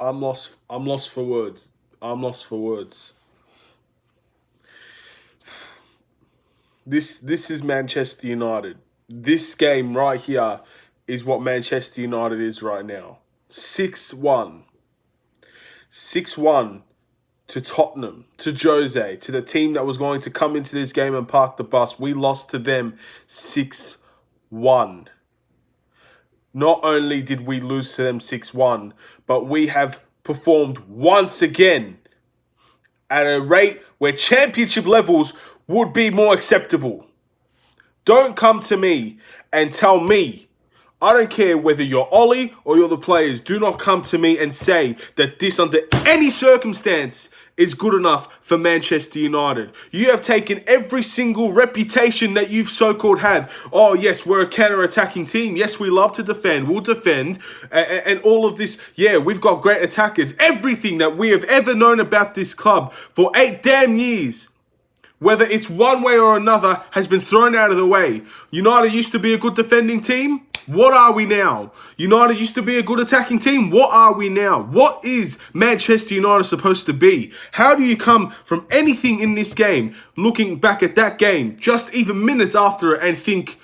I'm lost. I'm lost for words. I'm lost for words. This is Manchester United. This game right here is what Manchester United is right now. 6-1. 6-1 to Tottenham, to Jose, to the team that was going to come into this game and park the bus. We lost to them 6-1. Not only did we lose to them 6-1, but we have performed once again at a rate where championship levels would be more acceptable. Don't come to me and tell me, I don't care whether you're Ollie or you're the players, do not come to me and say that this under any circumstance is good enough for Manchester United. You have taken every single reputation that you've so-called had. Oh, yes, we're a counter-attacking team. Yes, we love to defend. We'll defend. And all of this, yeah, we've got great attackers. Everything that we have ever known about this club for 8 damn years, whether it's one way or another, has been thrown out of the way. United used to be a good defending team. What are we now? United used to be a good attacking team. What are we now? What is Manchester United supposed to be? How do you come from anything in this game, looking back at that game, just even minutes after it, and think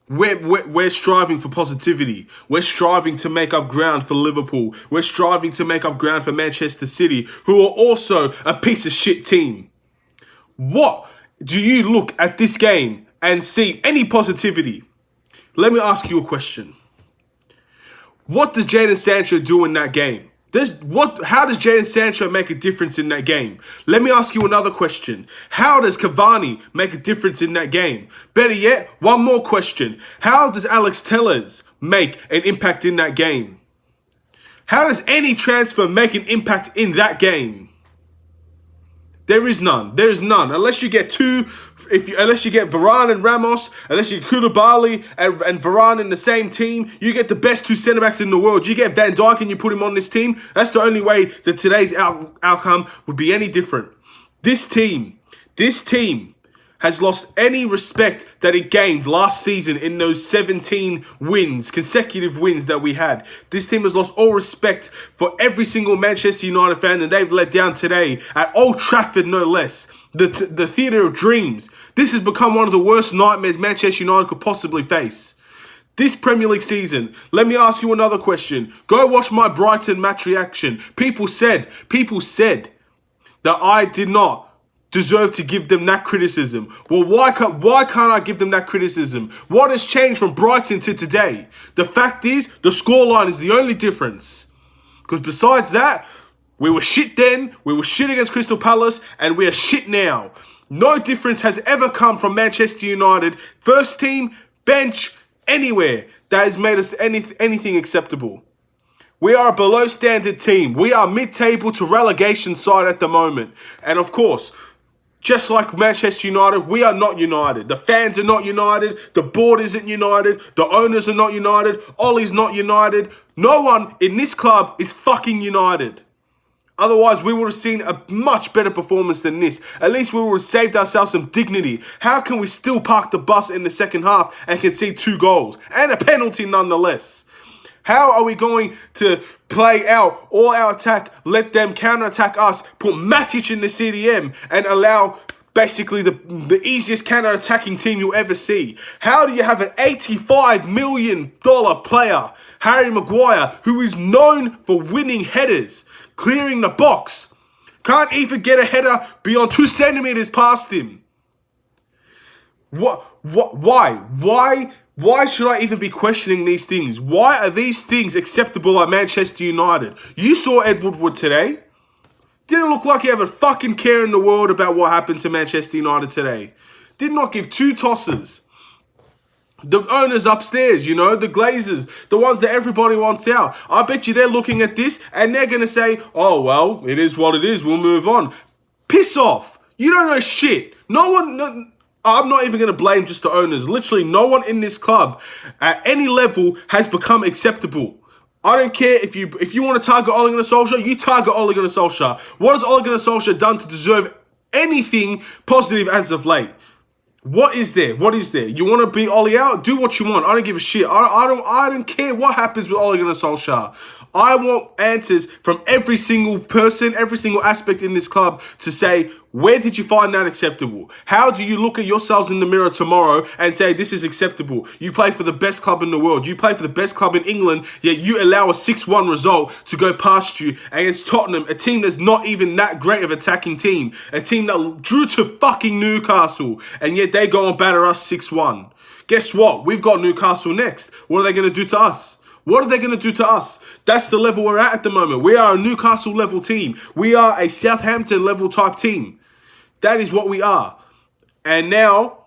we're striving for positivity. We're striving to make up ground for Liverpool. We're striving to make up ground for Manchester City, who are also a piece of shit team. What do you look at this game and see any positivity? Let me ask you a question. What does Jadon Sancho do in that game? How does Jadon Sancho make a difference in that game? Let me ask you another question. How does Cavani make a difference in that game? Better yet, one more question. How does Alex Telles make an impact in that game? How does any transfer make an impact in that game? There is none. There is none. Unless you get unless you get Varane and Ramos, unless you get Koulibaly and Varane in the same team, you get the best 2 centre-backs in the world. You get Van Dijk and you put him on this team. That's the only way that today's outcome would be any different. This team has lost any respect that it gained last season in those 17 wins, consecutive wins that we had. This team has lost all respect for every single Manchester United fan that they've let down today at Old Trafford, no less. The theatre of dreams. This has become one of the worst nightmares Manchester United could possibly face. This Premier League season, let me ask you another question. Go watch my Brighton match reaction. People said that I did not deserve to give them that criticism. Well, why can't I give them that criticism? What has changed from Brighton to today? The fact is, the scoreline is the only difference. Because besides that, we were shit then, we were shit against Crystal Palace, and we are shit now. No difference has ever come from Manchester United, first team, bench, anywhere that has made us anything acceptable. We are a below standard team. We are mid-table to relegation side at the moment. And of course, just like Manchester United, we are not united. The fans are not united. The board isn't united. The owners are not united. Ollie's not united. No one in this club is fucking united. Otherwise, we would have seen a much better performance than this. At least we would have saved ourselves some dignity. How can we still park the bus in the second half and concede 2 goals? And a penalty nonetheless. How are we going to play out all our attack, let them counter-attack us, put Matic in the CDM, and allow basically the easiest counter-attacking team you'll ever see? How do you have an $85 million player, Harry Maguire, who is known for winning headers, clearing the box, can't even get a header beyond 2 centimeters past him? Why should I even be questioning these things? Why are these things acceptable at Manchester United? You saw Ed Woodward today. Didn't look like he had a fucking care in the world about what happened to Manchester United today. Did not give 2 tosses. The owners upstairs, the Glazers, the ones that everybody wants out. I bet you they're looking at this and they're going to say, oh, well, it is what it is. We'll move on. Piss off. You don't know shit. I'm not even going to blame just the owners. Literally, no one in this club at any level has become acceptable. I don't care if you want to target Ole Gunnar Solskjaer, you target Ole Gunnar Solskjaer. What has Ole Gunnar Solskjaer done to deserve anything positive as of late? What is there? What is there? You want to beat Ollie out? Do what you want. I don't give a shit. I don't care what happens with Ole Gunnar Solskjaer. I want answers from every single person, every single aspect in this club to say, where did you find that acceptable? How do you look at yourselves in the mirror tomorrow and say, this is acceptable? You play for the best club in the world. You play for the best club in England, yet you allow a 6-1 result to go past you against Tottenham, a team that's not even that great of attacking team, a team that drew to fucking Newcastle, and yet they go and batter us 6-1. Guess what? We've got Newcastle next. What are they going to do to us? What are they going to do to us? That's the level we're at the moment. We are a Newcastle level team. We are a Southampton level type team. That is what we are. And now,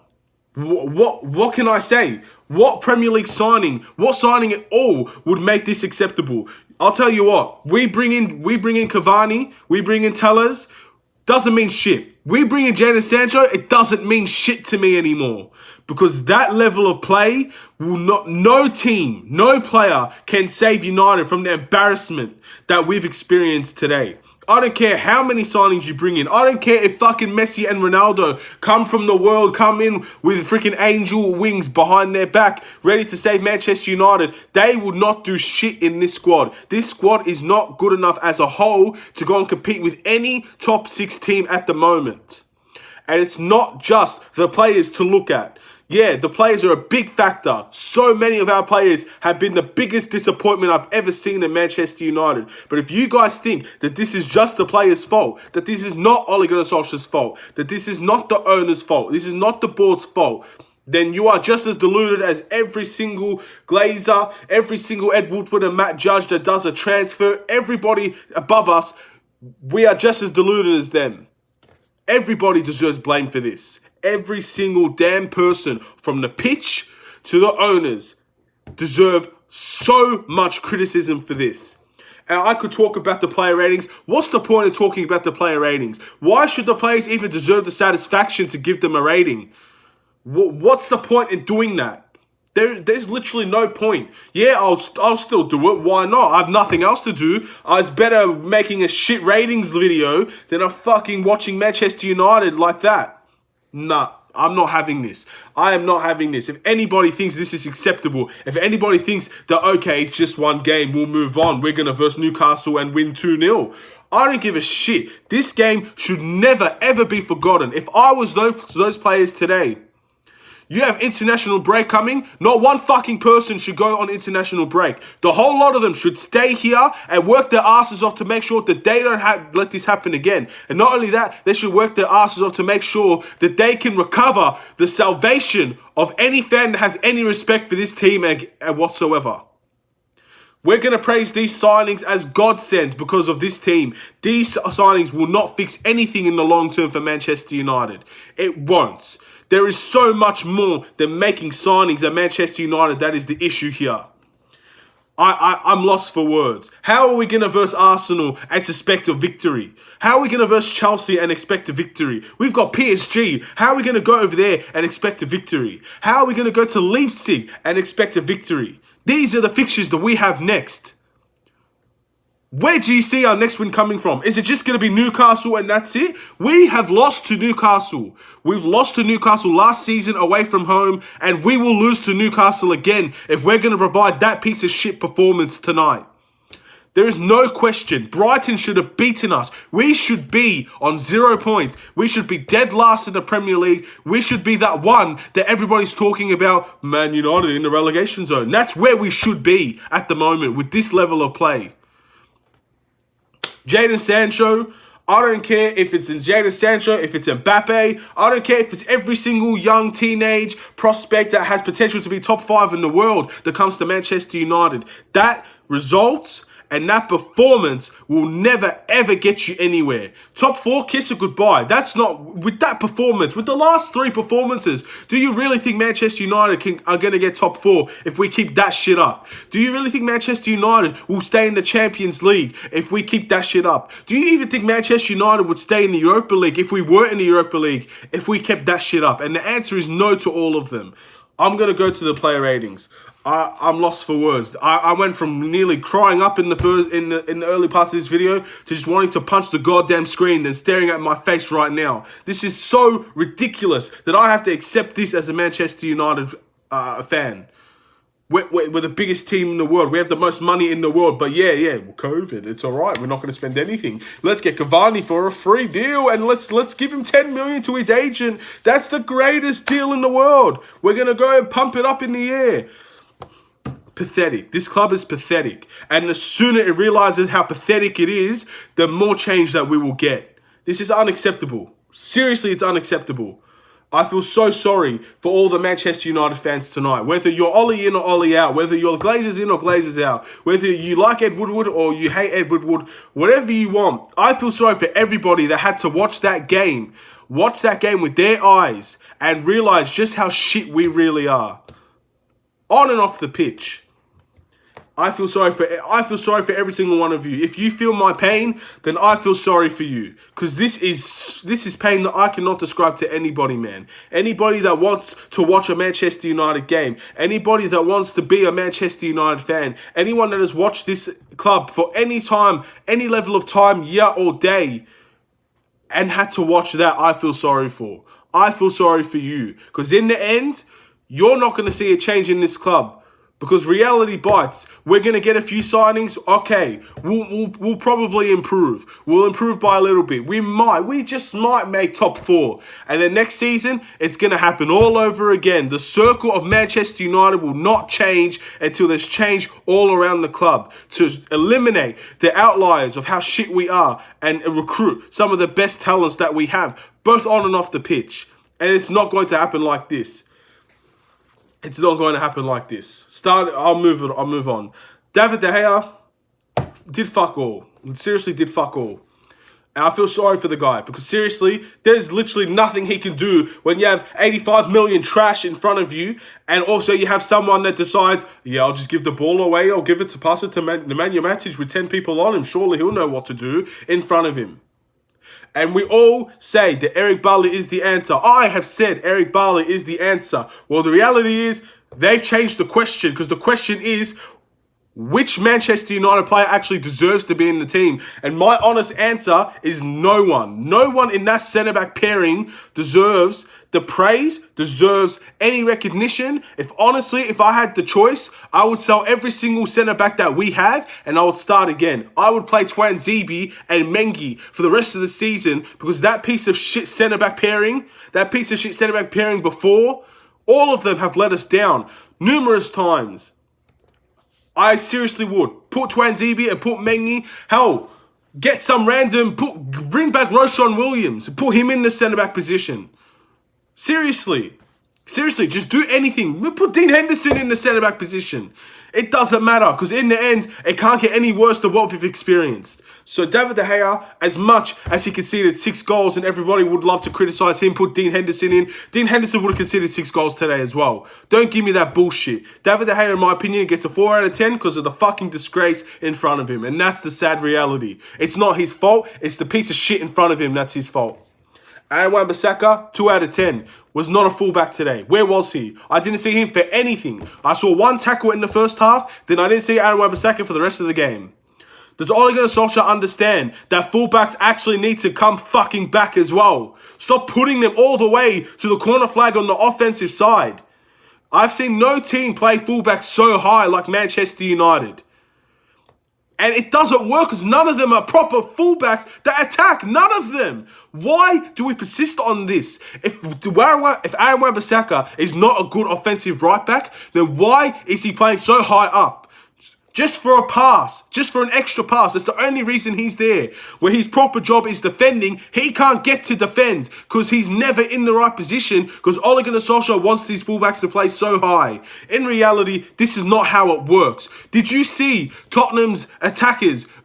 what can I say? What Premier League signing, what signing at all would make this acceptable? I'll tell you what. We bring in Cavani. We bring in Tellers. Doesn't mean shit. We bring in Jadon Sancho. It doesn't mean shit to me anymore. Because that level of play will not, no team, no player can save United from the embarrassment that we've experienced today. I don't care how many signings you bring in. I don't care if fucking Messi and Ronaldo come from the world, come in with freaking angel wings behind their back, ready to save Manchester United. They would not do shit in this squad. This squad is not good enough as a whole to go and compete with any top 6 team at the moment. And it's not just the players to look at. Yeah, the players are a big factor. So many of our players have been the biggest disappointment I've ever seen in Manchester United. But if you guys think that this is just the players' fault, that this is not Ole Gunnar Solskjaer's fault, that this is not the owner's fault, this is not the board's fault, then you are just as deluded as every single Glazer, every single Ed Woodward and Matt Judge that does a transfer, everybody above us, we are just as deluded as them. Everybody deserves blame for this. Every single damn person from the pitch to the owners deserve so much criticism for this. And I could talk about the player ratings. What's the point of talking about the player ratings? Why should the players even deserve the satisfaction to give them a rating? What's the point in doing that? There's literally no point. Yeah, I'll still do it. Why not? I have nothing else to do. It's better making a shit ratings video than a fucking watching Manchester United like that. Nah, I'm not having this. I am not having this. If anybody thinks this is acceptable, if anybody thinks that, okay, it's just one game, we'll move on, we're going to verse Newcastle and win 2-0. I don't give a shit. This game should never, ever be forgotten. If I was those players today, you have international break coming. Not one fucking person should go on international break. The whole lot of them should stay here and work their asses off to make sure that they don't let this happen again. And not only that, they should work their asses off to make sure that they can recover the salvation of any fan that has any respect for this team and whatsoever. We're going to praise these signings as godsends because of this team. These signings will not fix anything in the long term for Manchester United. It won't. There is so much more than making signings at Manchester United that is the issue here. I'm lost for words. How are we going to verse Arsenal and suspect a victory? How are we going to verse Chelsea and expect a victory? We've got PSG. How are we going to go over there and expect a victory? How are we going to go to Leipzig and expect a victory? These are the fixtures that we have next. Where do you see our next win coming from? Is it just going to be Newcastle and that's it? We have lost to Newcastle. We've lost to Newcastle last season away from home, and we will lose to Newcastle again if we're going to provide that piece of shit performance tonight. There is no question. Brighton should have beaten us. We should be on 0 points. We should be dead last in the Premier League. We should be that one that everybody's talking about, Man United in the relegation zone. That's where we should be at the moment with this level of play. Jadon Sancho, I don't care if it's in Jadon Sancho, if it's Mbappe. I don't care if it's every single young teenage prospect that has potential to be top 5 in the world that comes to Manchester United. That result and that performance will never, ever get you anywhere. Top 4, kiss it goodbye. That's not, with that performance, with the last 3 performances, do you really think Manchester United are going to get top 4 if we keep that shit up? Do you really think Manchester United will stay in the Champions League if we keep that shit up? Do you even think Manchester United would stay in the Europa League if we were in the Europa League if we kept that shit up? And the answer is no to all of them. I'm going to go to the player ratings. I'm lost for words. I went from nearly crying up in the early parts of this video to just wanting to punch the goddamn screen, then staring at my face right now. This is so ridiculous that I have to accept this as a Manchester United fan. We're the biggest team in the world. We have the most money in the world. But yeah, well, COVID, it's all right. We're not going to spend anything. Let's get Cavani for a free deal and let's give him 10 million to his agent. That's the greatest deal in the world. We're going to go and pump it up in the air. Pathetic. This club is pathetic. And the sooner it realizes how pathetic it is, the more change that we will get. This is unacceptable. Seriously, it's unacceptable. I feel so sorry for all the Manchester United fans tonight. Whether you're Ollie in or Ollie out, whether you're Glazers in or Glazers out, whether you like Ed Woodward or you hate Ed Woodward, whatever you want. I feel sorry for everybody that had to watch that game with their eyes and realize just how shit we really are. On and off the pitch. I feel sorry for every single one of you. If you feel my pain, then I feel sorry for you. Because this is pain that I cannot describe to anybody, man. Anybody that wants to watch a Manchester United game, anybody that wants to be a Manchester United fan, anyone that has watched this club for any time, any level of time, year or day, and had to watch that, I feel sorry for. I feel sorry for you. Because in the end, you're not going to see a change in this club. Because reality bites. We're going to get a few signings. Okay, we'll probably improve. We'll improve by a little bit. We just might make top 4. And then next season, it's going to happen all over again. The circle of Manchester United will not change until there's change all around the club to eliminate the outliers of how shit we are and recruit some of the best talents that we have, both on and off the pitch. And it's not going to happen like this. It's not going to happen like this. I'll move on. David De Gea did fuck all. Seriously did fuck all. And I feel sorry for the guy because seriously, there's literally nothing he can do when you have 85 million trash in front of you and also you have someone that decides, yeah, I'll just give the ball away. I'll give it to pass it to Nemanja Matic with 10 people on him. Surely he'll know what to do in front of him. And we all say that Eric Bailly is the answer. I have said Eric Bailly is the answer. Well, the reality is they've changed the question because the question is which Manchester United player actually deserves to be in the team. And my honest answer is no one. No one in that centre-back pairing deserves the praise, deserves any recognition. If I had the choice, I would sell every single centre-back that we have and I would start again. I would play Twanzebe and Mengi for the rest of the season because that piece of shit centre-back pairing before, all of them have let us down numerous times. I seriously would. Put Twanzebe and put Mengi. Hell, get some random, bring back Roshan Williams and put him in the centre-back position. Seriously, just do anything. Put Dean Henderson in the centre-back position. It doesn't matter because in the end, it can't get any worse than what we've experienced. So David De Gea, as much as he conceded 6 goals and everybody would love to criticise him, put Dean Henderson in. Dean Henderson would have conceded 6 goals today as well. Don't give me that bullshit. David De Gea, in my opinion, gets a 4 out of 10 because of the fucking disgrace in front of him. And that's the sad reality. It's not his fault. It's the piece of shit in front of him that's his fault. Aidan Wan-Bissaka, 2 out of 10. Was not a fullback today. Where was he? I didn't see him for anything. I saw 1 tackle in the first half, then I didn't see Aidan Wan-Bissaka for the rest of the game. Does Ole Gunnar Solskjaer understand that fullbacks actually need to come fucking back as well? Stop putting them all the way to the corner flag on the offensive side. I've seen no team play fullback so high like Manchester United. And it doesn't work because none of them are proper fullbacks that attack. None of them. Why do we persist on this? If Aidan Wan-Bissaka is not a good offensive right back, then why is he playing so high up? Just for a pass, just for an extra pass. That's the only reason he's there. Where his proper job is defending, he can't get to defend because he's never in the right position because Ole Gunnar Solskjaer wants these fullbacks to play so high. In reality, this is not how it works. Did you see Tottenham's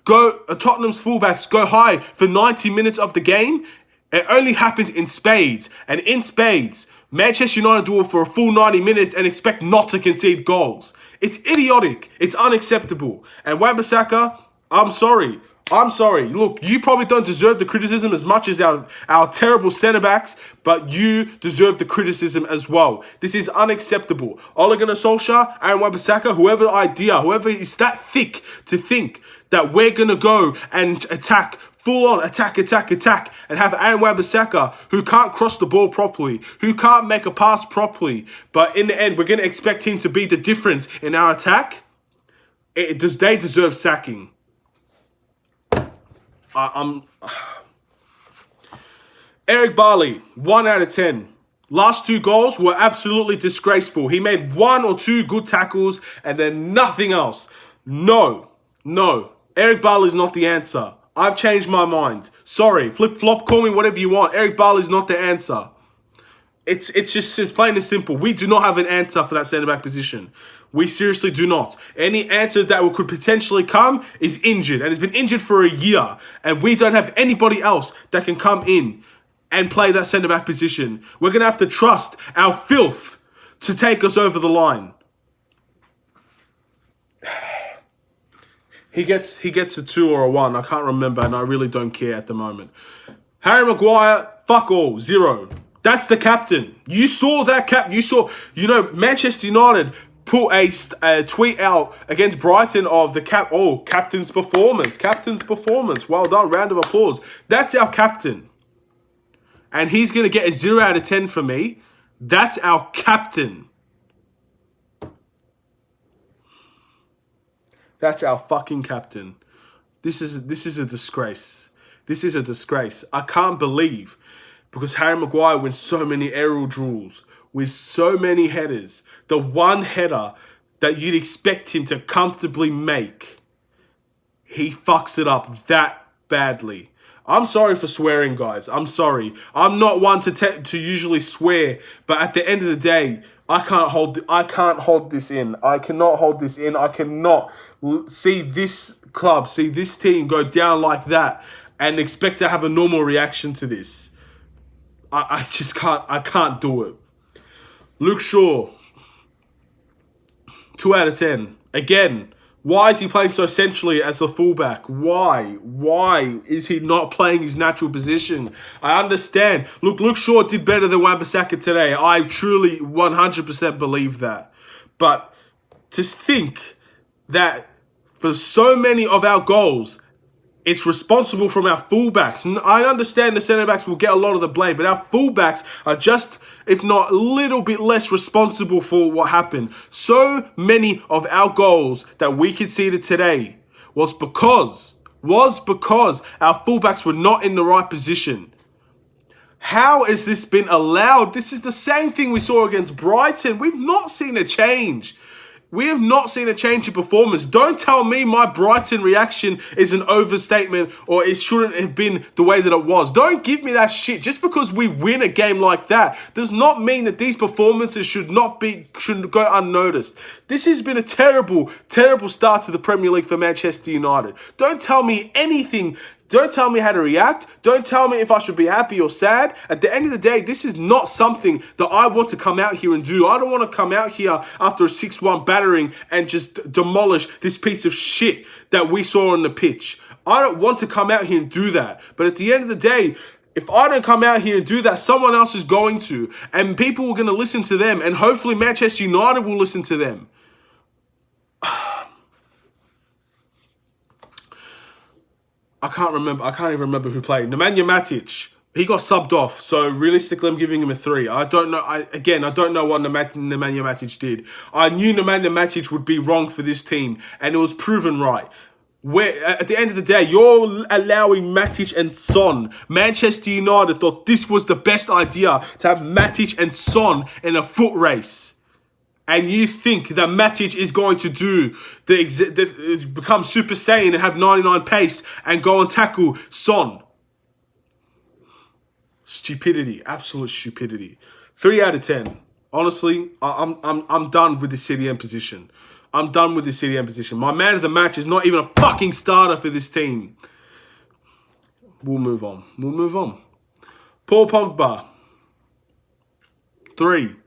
fullbacks go high for 90 minutes of the game? It only happens in spades. And in spades, Manchester United do it for a full 90 minutes and expect not to concede goals. It's idiotic. It's unacceptable. And Wan-Bissaka, I'm sorry. I'm sorry. Look, you probably don't deserve the criticism as much as our terrible centre-backs, but you deserve the criticism as well. This is unacceptable. Ole Gunnar Solskjaer, Aaron Wan-Bissaka, whoever is that thick to think that we're going to go and attack, full-on attack, and have Aaron Wan-Bissaka, who can't cross the ball properly, who can't make a pass properly, but in the end, we're going to expect him to be the difference in our attack. They deserve sacking. Eric Barley, 1 out of 10. Last 2 goals were absolutely disgraceful. He made 1 or 2 good tackles and then nothing else. No. Eric Barley's not the answer. I've changed my mind. Sorry, flip-flop, call me whatever you want. Eric Barley's not the answer. It's plain and simple. We do not have an answer for that centre-back position. We seriously do not. Any answer that could potentially come is injured and has been injured for a year. And we don't have anybody else that can come in and play that centre-back position. We're going to have to trust our filth to take us over the line. He gets a 2 or a 1. I can't remember, and I really don't care at the moment. Harry Maguire, fuck all, 0. That's the captain. You saw that Manchester United put a tweet out against Brighton of the captain's performance. Captain's performance. Well done. Round of applause. That's our captain. And he's going to get a 0 out of 10 for me. That's our captain. That's our fucking captain. This is a disgrace. This is a disgrace. I can't believe, because Harry Maguire wins so many aerial duels with so many headers, the one header that you'd expect him to comfortably make, he fucks it up that badly. I'm sorry for swearing, guys. I'm sorry. I'm not one to usually swear, but at the end of the day, I can't hold this in. I cannot hold this in. I cannot see this club, see this team go down like that and expect to have a normal reaction to this. I just can't. I can't do it. Luke Shaw, 2 out of 10. Again, why is he playing so centrally as a fullback? Why? Why is he not playing his natural position? I understand. Look, Luke Shaw did better than Wan-Bissaka today. I truly 100% believe that. But to think that for so many of our goals, it's responsible from our fullbacks. And I understand the centre-backs will get a lot of the blame, but our fullbacks are just, if not a little bit less responsible for what happened. So many of our goals that we conceded today was because our fullbacks were not in the right position. How has this been allowed? This is the same thing we saw against Brighton. We've not seen a change. We have not seen a change in performance. Don't tell me my Brighton reaction is an overstatement or it shouldn't have been the way that it was. Don't give me that shit. Just because we win a game like that does not mean that these performances shouldn't go unnoticed. This has been a terrible, terrible start to the Premier League for Manchester United. Don't tell me anything. Don't tell me how to react. Don't tell me if I should be happy or sad. At the end of the day, this is not something that I want to come out here and do. I don't want to come out here after a 6-1 battering and just demolish this piece of shit that we saw on the pitch. I don't want to come out here and do that. But at the end of the day, if I don't come out here and do that, someone else is going to. And people are going to listen to them. And hopefully Manchester United will listen to them. I can't even remember who played. Nemanja Matic, he got subbed off. So realistically, I'm giving him a 3. I don't know. I don't know what Nemanja Matic did. I knew Nemanja Matic would be wrong for this team, and it was proven right. At the end of the day, you're allowing Matic and Son. Manchester United thought this was the best idea to have Matic and Son in a foot race. And you think that Matic is going to become Super Saiyan and have 99 pace and go and tackle Son? Stupidity, absolute stupidity. 3 out of 10. Honestly, I'm done with the CDM position. I'm done with the CDM position. My man of the match is not even a fucking starter for this team. We'll move on. Paul Pogba, 3.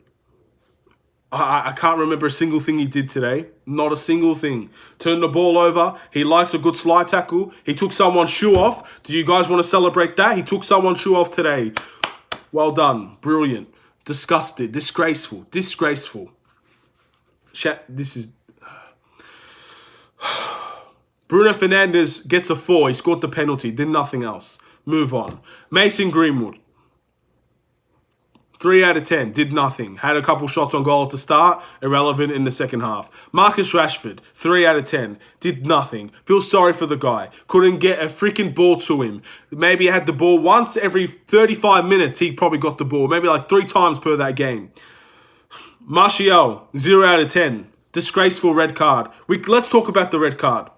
I can't remember a single thing he did today. Not a single thing. Turned the ball over. He likes a good slide tackle. He took someone's shoe off. Do you guys want to celebrate that? He took someone's shoe off today. Well done. Brilliant. Disgusted. Disgraceful. Disgraceful. This is... Bruno Fernandes gets a 4. He scored the penalty. Did nothing else. Move on. Mason Greenwood. 3 out of 10. Did nothing. Had a couple shots on goal at the start. Irrelevant in the second half. Marcus Rashford. 3 out of 10. Did nothing. Feel sorry for the guy. Couldn't get a freaking ball to him. Maybe he had the ball once every 35 minutes. He probably got the ball. Maybe like 3 times per that game. Martial. 0 out of 10. Disgraceful red card. Let's talk about the red card.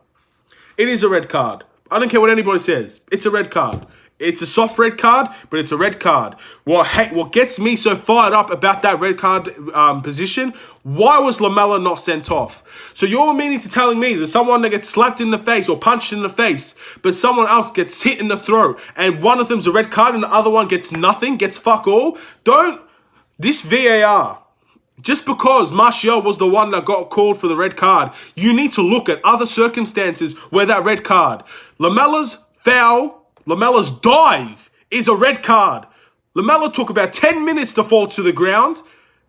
It is a red card. I don't care what anybody says. It's a red card. It's a soft red card, but it's a red card. What gets me so fired up about that red card position, why was Lamela not sent off? So you're meaning to telling me that someone that gets slapped in the face or punched in the face, but someone else gets hit in the throat, and one of them's a red card and the other one gets nothing, gets fuck all? This VAR... Just because Martial was the one that got called for the red card, you need to look at other circumstances where that red card. Lamela's foul, Lamela's dive is a red card. Lamela took about 10 minutes to fall to the ground.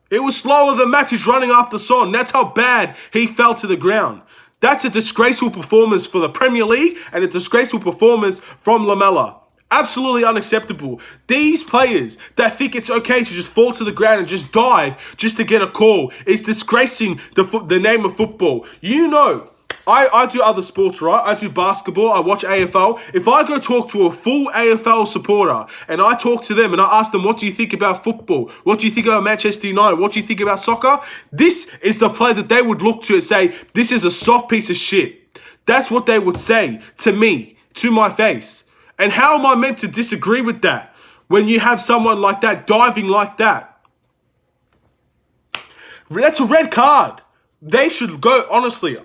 It was slower than Matic running after Son. That's how bad he fell to the ground. That's a disgraceful performance for the Premier League and a disgraceful performance from Lamela. Absolutely unacceptable. These players that think it's okay to just fall to the ground and just dive just to get a call is disgracing the name of football. You know, I do other sports, right? I do basketball. I watch AFL. If I go talk to a full AFL supporter and I talk to them and I ask them, what do you think about football? What do you think about Manchester United? What do you think about soccer? This is the play that they would look to and say, this is a soft piece of shit. That's what they would say to me, to my face. And how am I meant to disagree with that when you have someone like that diving like that? That's a red card. They should go, honestly,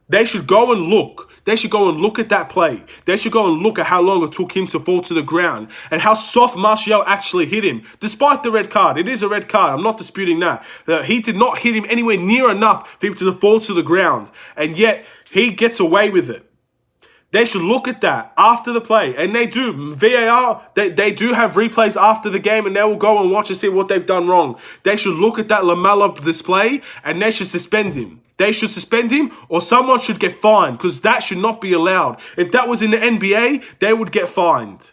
they should go and look. They should go and look at that play. They should go and look at how long it took him to fall to the ground and how soft Martial actually hit him. Despite the red card, it is a red card. I'm not disputing that. He did not hit him anywhere near enough for him to fall to the ground. And yet, he gets away with it. They should look at that after the play. And they do. VAR, they do have replays after the game and they will go and watch and see what they've done wrong. They should look at that Lamela display and they should suspend him. They should suspend him or someone should get fined because that should not be allowed. If that was in the NBA, they would get fined.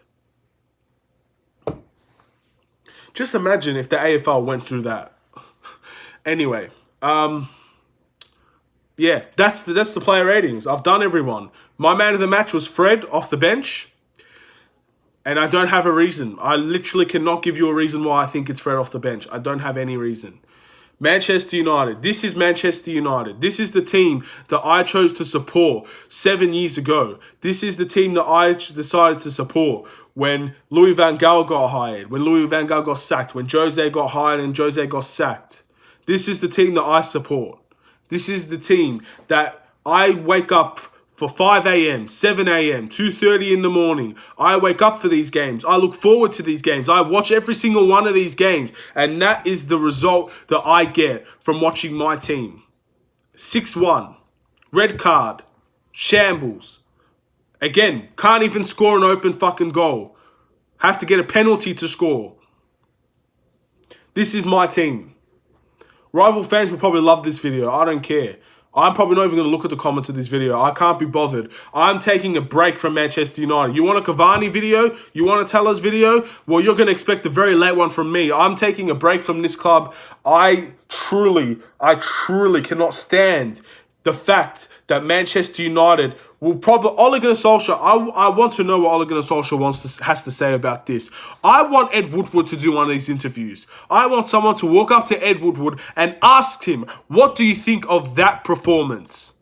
Just imagine if the AFL went through that. Anyway, yeah, that's the player ratings. I've done everyone. My man of the match was Fred off the bench. And I don't have a reason. I literally cannot give you a reason why I think it's Fred off the bench. I don't have any reason. Manchester United. This is Manchester United. This is the team that I chose to support 7 years ago. This is the team that I decided to support when Louis van Gaal got hired, when Louis van Gaal got sacked, when Jose got hired and Jose got sacked. This is the team that I support. This is the team that I wake up for 5 a.m., 7 a.m., 2:30 in the morning. I wake up for these games. I look forward to these games. I watch every single one of these games. And that is the result that I get from watching my team. 6-1. Red card. Shambles. Again, can't even score an open fucking goal. Have to get a penalty to score. This is my team. Rival fans will probably love this video. I don't care. I'm probably not even going to look at the comments of this video. I can't be bothered. I'm taking a break from Manchester United. You want a Cavani video? You want a Tellers video? Well, you're going to expect a very late one from me. I'm taking a break from this club. I truly cannot stand the fact that Manchester United will probably... Ole Gunnar Solskjaer, I want to know what Ole Gunnar Solskjaer has to say about this. I want Ed Woodward to do one of these interviews. I want someone to walk up to Ed Woodward and ask him, what do you think of that performance?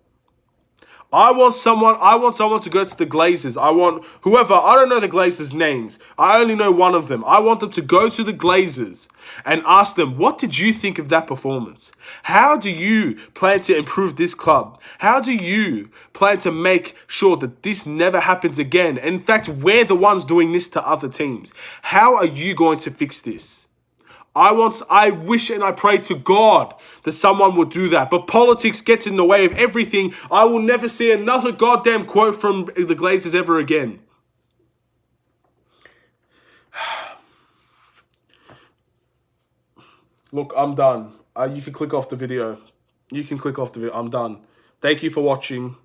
I want someone to go to the Glazers. I want whoever, I don't know the Glazers' names. I only know one of them. I want them to go to the Glazers and ask them, what did you think of that performance? How do you plan to improve this club? How do you plan to make sure that this never happens again? In fact, we're the ones doing this to other teams. How are you going to fix this? I wish and I pray to God that someone would do that. But politics gets in the way of everything. I will never see another goddamn quote from the Glazers ever again. Look, I'm done. You can click off the video. I'm done. Thank you for watching.